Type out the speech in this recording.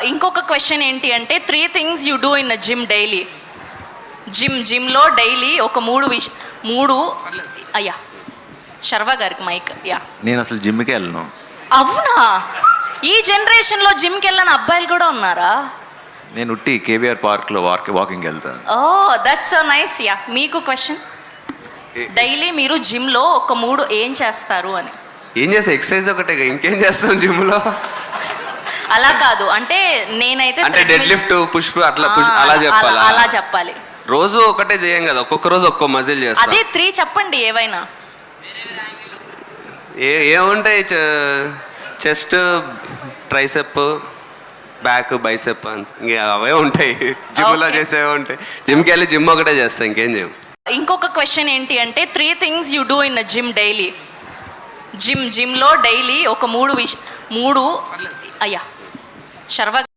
ఇంకొక క్వశ్చన్ ఏంటి అంటే 3 things you do in gym daily. జిమ్లో డైలీ ఒక మూడు అయ్యా శర్వా గారికి మైక్. యా, నేను అసలు జిమ్కి వెళ్ళను. అవునా? ఈ జనరేషన్లో జిమ్కి వెళ్ళని అబ్బాయిలు కూడా ఉన్నారా? నేను ఉట్టి కేబీఆర్ పార్క్లో వాకింగ్ వెళ్తాను. Oh that's so nice. Yeah, మీకు క్వశ్చన్. డైలీ మీరు జిమ్లో ఒక 3 ఏం చేస్తారు అని. ఏం చేస్తా? ఎక్సర్సైజ్ ఒకటే, ఇంకేం చేస్తాం జిమ్లో? అలా కాదు, అంటే నేనైతే అంటే డెడ్ లిఫ్ట్, పుష్ అలా చెప్పాలా? అలా చెప్పాలి. రోజు ఒకటే చేయం కదా, ఒక్కొక్క రోజు ఒక్కో మజిల్ చేస్తాం. అదే 3 చెప్పండి ఏవైనా. ఏముంటాయి? చెస్ట్, ట్రైసెప్, బ్యాక్, బైసెప్, ఇంకా అవే ఉంటాయి. జిమ్లో చేసేవే ఉంటాయి. జిమ్కి వెళ్ళి జిమ్ ఒకటే చేస్తాం, ఇంకేం చేయం. ఇంకొక క్వశ్చన్ ఏంటి అంటే 3 things you do in gym daily. జిమ్లో డైలీ ఒక మూడు అయ్యా శర్వా